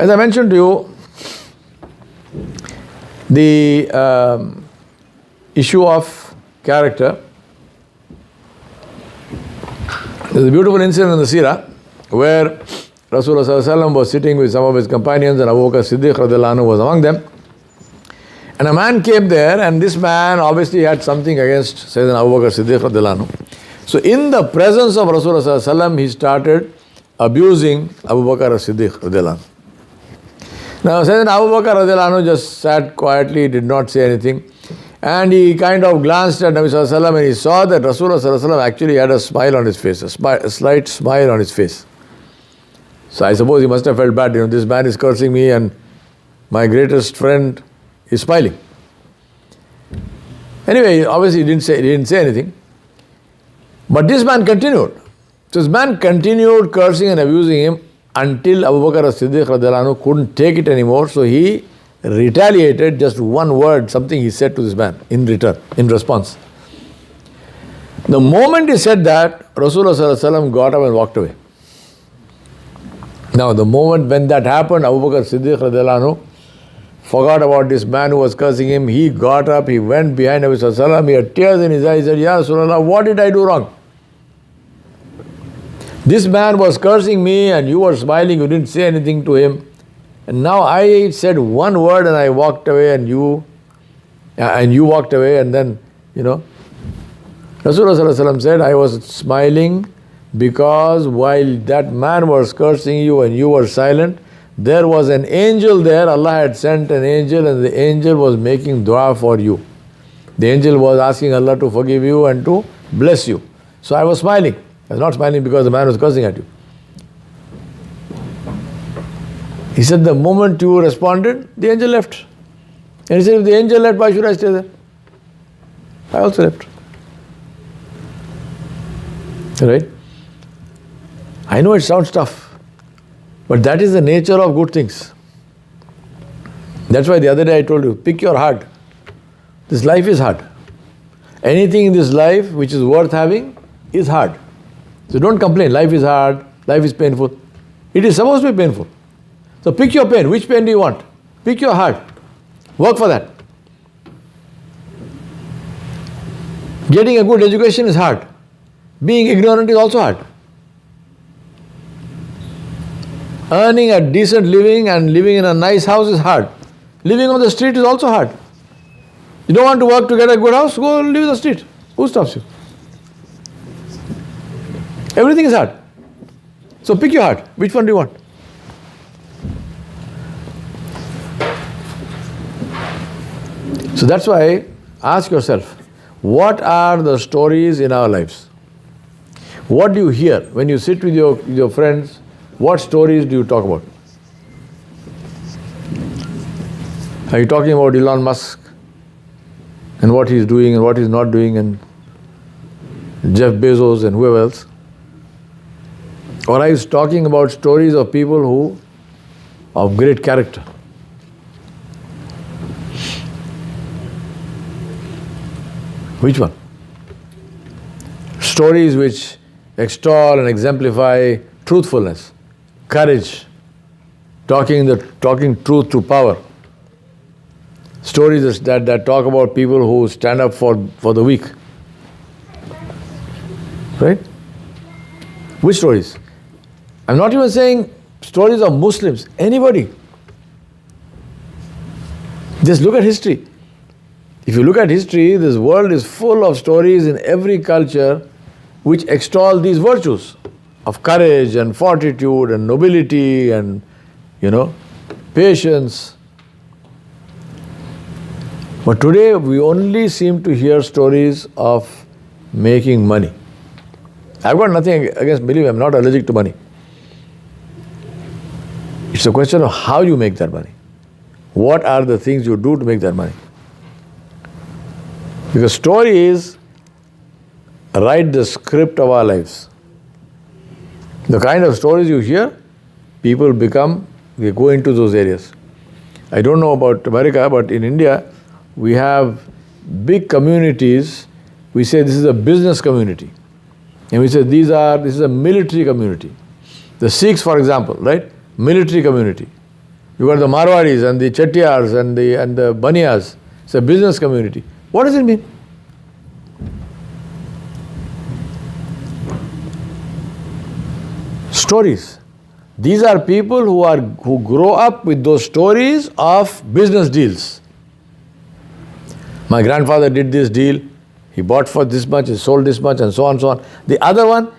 As I mentioned to you, the issue of character. There's a beautiful incident in the Seerah where Rasulullah Sallallahu Alaihi Wasallam was sitting with some of his companions and Abu Bakr Siddiq radiallahu anhu was among them. And a man came there, and this man obviously had something against Sayyidina Abu Bakr Siddiq radiallahu anhu. So in the presence of Rasulullah Sallallahu Alaihi Wasallam, he started abusing Abu Bakr Siddiq radiallahu anhu. Now Sayyidina Abu Bakr radiallahu anhu just sat quietly, did not say anything. And he kind of glanced at Nabi Sallallahu Alaihi Wasallam and he saw that Rasulullah Sallallahu Alaihi Wasallam actually had a smile on his face, a slight smile on his face. So I suppose he must have felt bad. This man is cursing me and my greatest friend is smiling. Anyway, obviously he didn't say anything. But this man continued. So this man continued cursing and abusing him until Abu Bakr as-Siddiq radiallahu anhu couldn't take it anymore. So he retaliated, just one word, something he said to this man in return, in response. The moment he said that, Rasulullah Sallallahu Alaihi Wasallam got up and walked away. Now the moment when that happened, Abu Bakr Siddiq radiallahu anhu forgot about this man who was cursing him. He got up, he went behind Nabi Sallallahu Alaihi Wasallam, he had tears in his eyes, he said, Ya Rasulullah, what did I do wrong? This man was cursing me and you were smiling, you didn't say anything to him. And now I said one word and I walked away and you walked away, and then, Rasulullah Sallallahu Alaihi Wasallam said, I was smiling because while that man was cursing you and you were silent, there was an angel there. Allah had sent an angel and the angel was making dua for you. The angel was asking Allah to forgive you and to bless you. So I was smiling. I was not smiling because the man was cursing at you. He said, the moment you responded, the angel left. And he said, if the angel left, why should I stay there? I also left. Right? I know it sounds tough, but that is the nature of good things. That's why the other day I told you, pick your heart. This life is hard. Anything in this life which is worth having is hard. So don't complain, life is hard, life is painful. It is supposed to be painful. So pick your pain. Which pain do you want? Pick your heart. Work for that. Getting a good education is hard. Being ignorant is also hard. Earning a decent living and living in a nice house is hard. Living on the street is also hard. You don't want to work to get a good house? Go live on the street. Who stops you? Everything is hard. So pick your heart. Which one do you want? So that's why ask yourself, what are the stories in our lives? What do you hear when you sit with your friends? What stories do you talk about? Are you talking about Elon Musk and what he's doing and what he's not doing, and Jeff Bezos and whoever else? Or are you talking about stories of people of great character? Which one? Stories which extol and exemplify truthfulness, courage, talking truth to power. Stories that talk about people who stand up for the weak. Right? Which stories? I'm not even saying stories of Muslims, anybody. Just look at history. If you look at history, this world is full of stories in every culture which extol these virtues of courage and fortitude and nobility and, patience. But today we only seem to hear stories of making money. I've got nothing against, believe me, I'm not allergic to money. It's a question of how you make that money. What are the things you do to make that money? Because stories write the script of our lives. The kind of stories you hear, people they go into those areas. I don't know about America, but in India, we have big communities. We say this is a business community. And we say this is a military community. The Sikhs, for example, right? Military community. You got the Marwadis and the Chettiars and the Baniyas. It's a business community. What does it mean? Stories. These are people who grow up with those stories of business deals. My grandfather did this deal, he bought for this much, he sold this much, and so on and so on. The other one,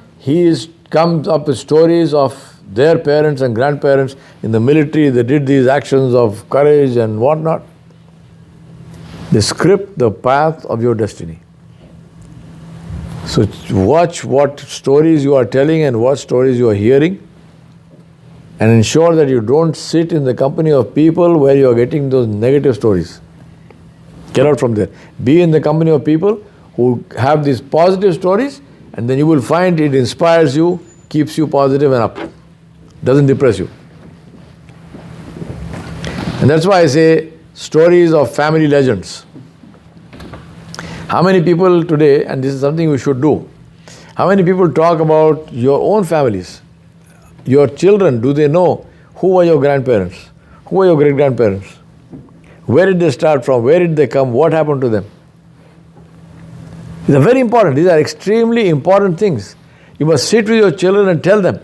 comes up with stories of their parents and grandparents in the military. They did these actions of courage and whatnot. They script the path of your destiny. So watch what stories you are telling and what stories you are hearing, and ensure that you don't sit in the company of people where you are getting those negative stories. Get out from there. Be in the company of people who have these positive stories, and then you will find it inspires you, keeps you positive and up. Doesn't depress you. And that's why I say stories of family legends. How many people today, and this is something we should do, how many people talk about your own families? Your children, do they know who were your grandparents? Who were your great-grandparents? Where did they start from? Where did they come? What happened to them? These are very important. These are extremely important things. You must sit with your children and tell them.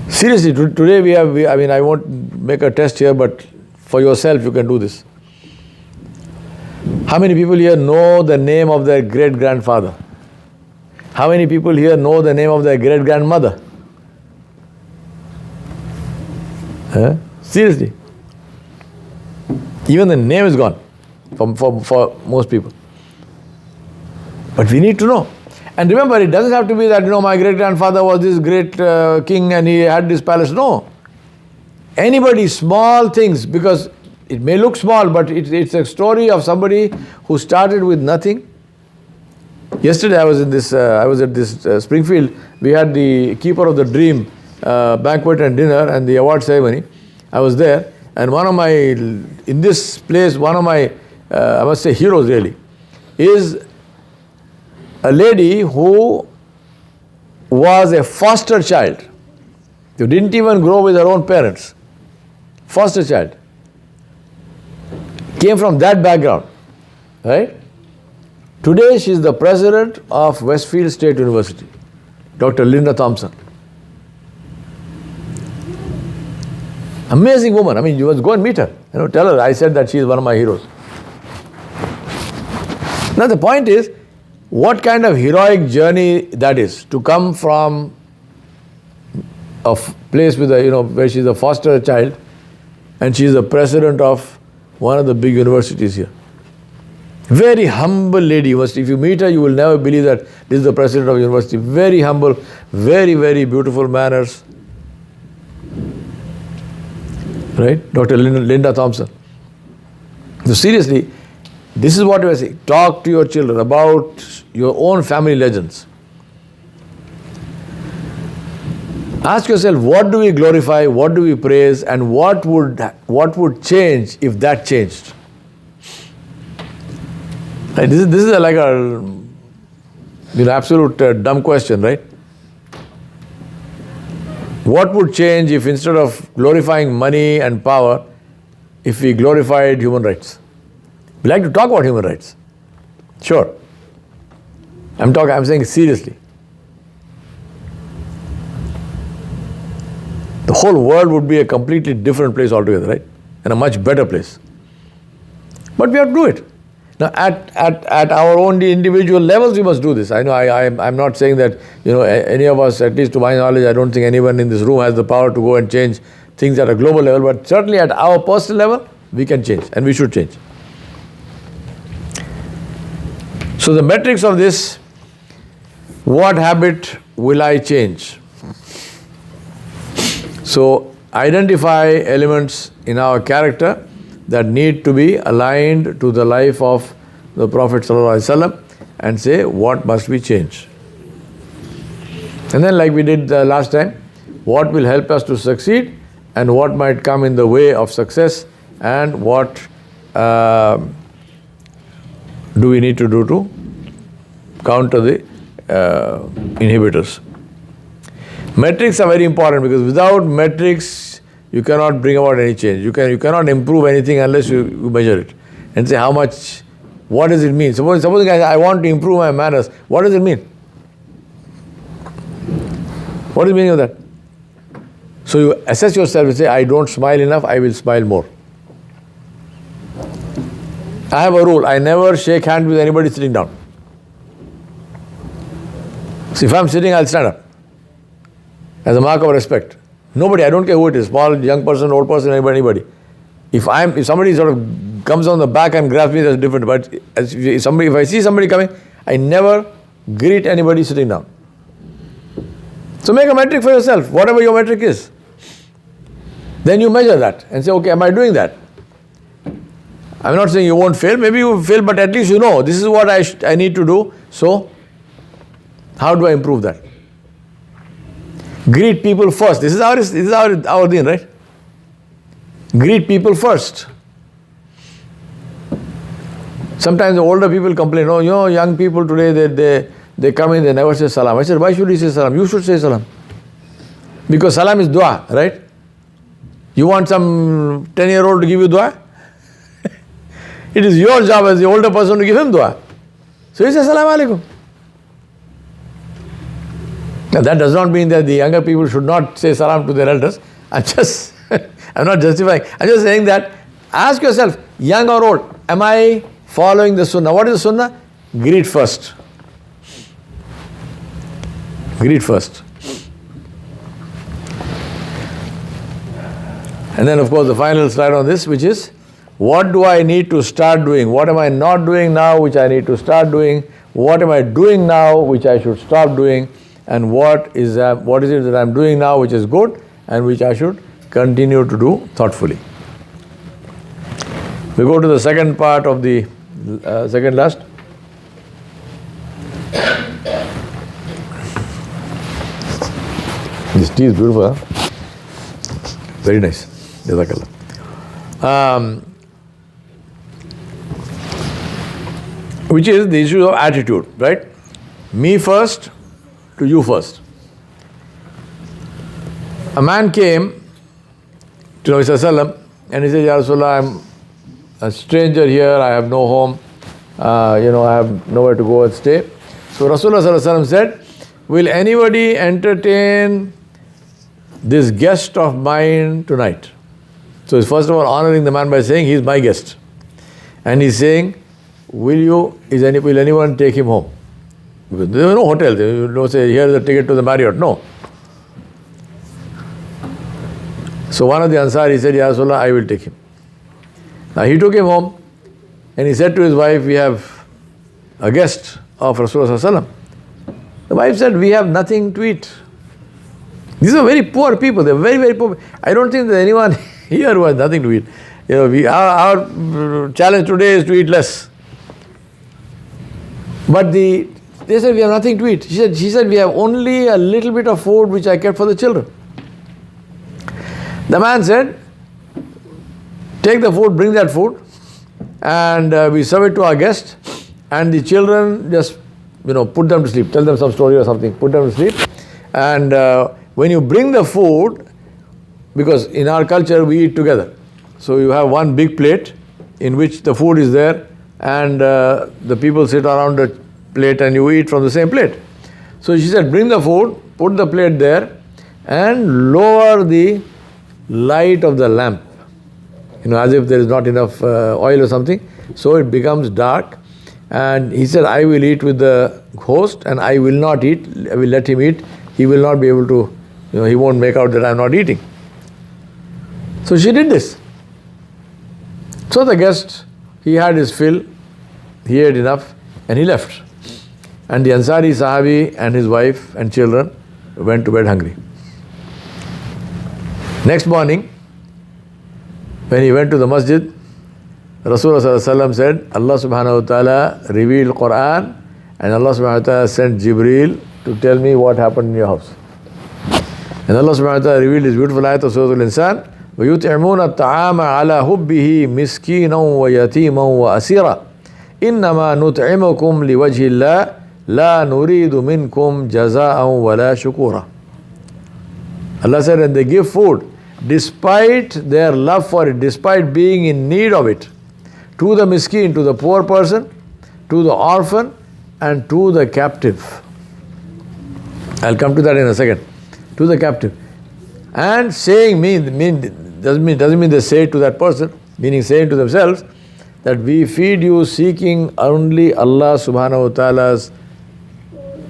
Seriously, today I won't make a test here, but for yourself you can do this. How many people here know the name of their great-grandfather? How many people here know the name of their great-grandmother? Seriously. Even the name is gone for most people. But we need to know. And remember, it doesn't have to be that, my great-grandfather was this great king and he had this palace. No. Anybody, small things, because it may look small, but it's a story of somebody who started with nothing. Yesterday I was at this Springfield. We had the Keeper of the Dream banquet and dinner and the award ceremony. I was there, and in this place, one of my, I must say, heroes really, is a lady who was a foster child. Who didn't even grow with her own parents. Foster child. Came from that background, right? Today she is the president of Westfield State University, Dr. Linda Thompson. Amazing woman. I mean, you must go and meet her. Tell her I said that she is one of my heroes. Now the point is, what kind of heroic journey that is, to come from a place with where she is a foster child, and she is the president of one of the big universities here. Very humble lady. If you meet her, you will never believe that this is the president of the university. Very humble, very, very beautiful manners. Right? Dr. Linda Thompson. So seriously, this is what we are saying. Talk to your children about your own family legends. Ask yourself, what do we glorify, what do we praise, and what would change if that changed? Right? This is like a absolute dumb question, right? What would change if instead of glorifying money and power, if we glorified human rights? We like to talk about human rights. Sure. I'm saying seriously. The whole world would be a completely different place altogether, right? And a much better place. But we have to do it. Now, at our own individual levels, we must do this. I know I'm not saying that, any of us, at least to my knowledge, I don't think anyone in this room has the power to go and change things at a global level, but certainly at our personal level, we can change, and we should change. So the metrics of this, what habit will I change? So identify elements in our character that need to be aligned to the life of the Prophet ﷺ and say, what must we change? And then, like we did the last time, what will help us to succeed and what might come in the way of success, and what do we need to do to counter the inhibitors. Metrics are very important because without metrics, you cannot bring about any change. You cannot improve anything unless you measure it and say how much, what does it mean? Suppose I want to improve my manners. What does it mean? What is the meaning of that? So you assess yourself and say, I don't smile enough, I will smile more. I have a rule, I never shake hands with anybody sitting down. So if I'm sitting, I'll stand up as a mark of respect. Nobody, I don't care who it is, small, young person, old person, anybody. If somebody sort of comes on the back and grabs me, that's different. But if I see somebody coming, I never greet anybody sitting down. So make a metric for yourself, whatever your metric is. Then you measure that and say, okay, am I doing that? I'm not saying you won't fail, maybe you will fail, but at least you know, this is what I need to do, so how do I improve that? Greet people first. This is our deen, right? Greet people first. Sometimes the older people complain, oh, young people today, they come in, they never say salam. I said, why should you say salam? You should say salam. Because salam is dua, right? You want some 10-year-old to give you dua? It is your job as the older person to give him dua. So he says, Assalamu alaikum. Now that does not mean that the younger people should not say salam to their elders. I'm not justifying. I'm just saying that, ask yourself, young or old, am I following the sunnah? What is the sunnah? Greet first. Greet first. And then of course the final slide on this, which is, what do I need to start doing? What am I not doing now which I need to start doing? What am I doing now which I should stop doing? And what is it that I'm doing now which is good and which I should continue to do thoughtfully? We go to the second part of the second last. This tea is beautiful, huh? Very nice. Jazakallah. Which is the issue of attitude, right? Me first to you first. A man came to Nabi Sallallahu and he said, Ya Rasulullah, I'm a stranger here, I have no home, I have nowhere to go and stay. So Rasulullah Sallallahu said, will anybody entertain this guest of mine tonight? So he's first of all honoring the man by saying, he's my guest. And he's saying, will anyone take him home? Because there was no hotel. You don't say, here's the ticket to the Marriott. No. So one of the Ansari said, Ya Rasulullah, I will take him. Now he took him home and he said to his wife, we have a guest of Rasulullah Sallallahu. The wife said, we have nothing to eat. These are very poor people. They're very, very poor. I don't think there's anyone here who has nothing to eat. Our challenge today is to eat less. But they said, we have nothing to eat. She said, we have only a little bit of food which I kept for the children. The man said, take the food, bring that food, and we serve it to our guest, and the children just, put them to sleep. Tell them some story or something, put them to sleep. And when you bring the food, because in our culture we eat together. So you have one big plate in which the food is there, and the people sit around the plate and you eat from the same plate. So she said, bring the food, put the plate there, and lower the light of the lamp, as if there is not enough oil or something. So it becomes dark. And he said, I will eat with the host and I will not eat. I will let him eat. He will not be able to, he won't make out that I am not eating. So she did this. So the guest, he had his fill, he ate enough, and he left. And the Ansari Sahabi and his wife and children went to bed hungry. Next morning, when he went to the masjid, Rasulullah said, Allah subhanahu wa ta'ala revealed Quran, and Allah subhanahu wa ta'ala sent Jibreel to tell me what happened in your house. And Allah subhanahu wa ta'ala revealed this beautiful ayat of Surah Al-Insan, وَيُطْعِمُونَ الطَّعَامَ عَلَى حُبِّهِ مِسْكِينًا وَيَتِيمًا وَأَسِيرًا إِنَّمَا نُطْعِمُكُمْ لِوَجْهِ اللَّهِ لَا نُرِيدُ مِنْكُمْ جَزَاءً وَلَا شُكُورًا. Allah said, and they give food despite their love for it, despite being in need of it, to the miskin, to the poor person, to the orphan, and to the captive. I'll come to that in a second. To the captive. And saying doesn't mean they say to that person, meaning saying to themselves that we feed you seeking only Allah subhanahu wa ta'ala's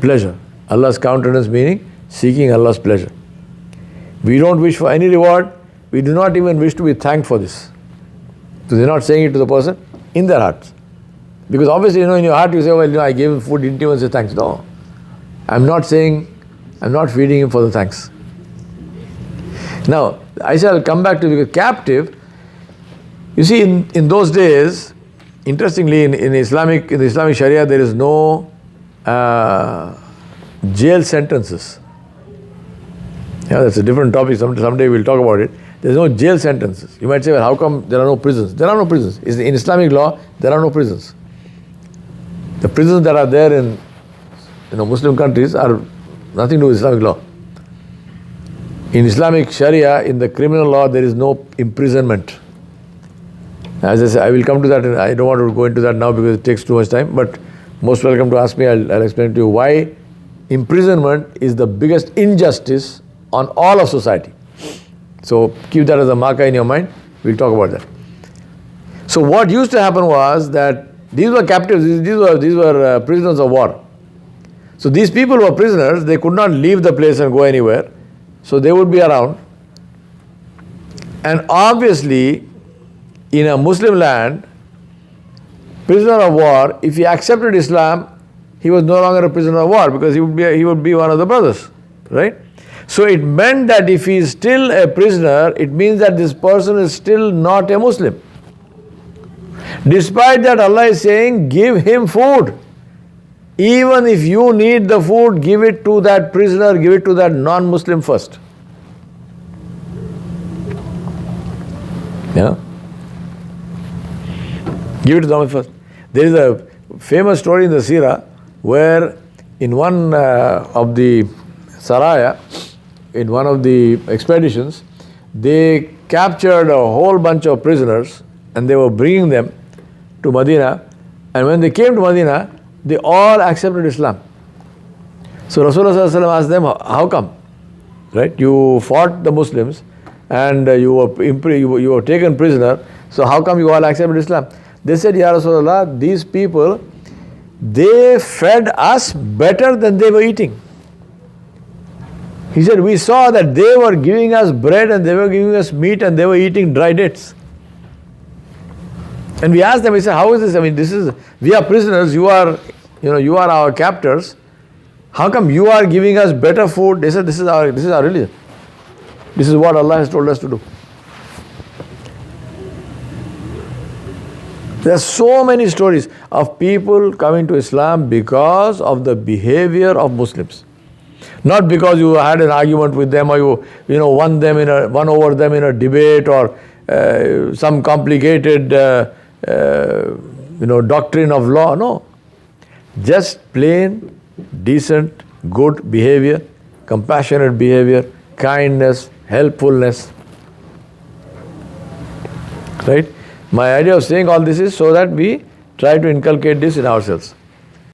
pleasure. Allah's countenance, meaning seeking Allah's pleasure. We don't wish for any reward. We do not even wish to be thanked for this. So they're not saying it to the person in their hearts. Because obviously, in your heart you say, well, I gave him food, didn't even say thanks. No. I'm not feeding him for the thanks. Now, I shall come back to the captive. You see, in those days, interestingly, in the Islamic Sharia, there is no jail sentences. Yeah, that's a different topic. Someday we'll talk about it. There's no jail sentences. You might say, well, how come there are no prisons? There are no prisons. In Islamic law, there are no prisons. The prisons that are there in Muslim countries are nothing to do with Islamic law. In Islamic Sharia, in the criminal law, there is no imprisonment. As I say, I will come to that, and I don't want to go into that now because it takes too much time, but most welcome to ask me. I'll explain to you why imprisonment is the biggest injustice on all of society. So keep that as a marker in your mind. We'll talk about that. So what used to happen was that these were captives, these were prisoners of war. So these people were prisoners, they could not leave the place and go anywhere. So they would be around. And obviously, in a Muslim land, prisoner of war, if he accepted Islam, he was no longer a prisoner of war because he would be one of the brothers, right? So it meant that if he is still a prisoner, it means that this person is still not a Muslim. Despite that, Allah is saying, give him food. Even if you need the food, give it to that prisoner, give it to that non-Muslim first. Yeah? Give it to them first. There is a famous story in the Seerah where in one of the Saraya, in one of the expeditions, they captured a whole bunch of prisoners and they were bringing them to Medina. And when they came to Medina, they all accepted Islam. So Rasulullah asked them, how come? Right? You fought the Muslims and you were taken prisoner. So how come you all accepted Islam? They said, Ya Rasulullah, these people, they fed us better than they were eating. He said, we saw that they were giving us bread and they were giving us meat and they were eating dry dates. And we asked them, we said, how is this? I mean, we are prisoners, you are our captors. How come you are giving us better food? They said, this is our religion. This is what Allah has told us to do. There are so many stories of people coming to Islam because of the behavior of Muslims. Not because you had an argument with them or you won over them in a debate or some complicated doctrine of law. No. Just plain, decent, good behavior, compassionate behavior, kindness, helpfulness. Right? My idea of saying all this is so that we try to inculcate this in ourselves.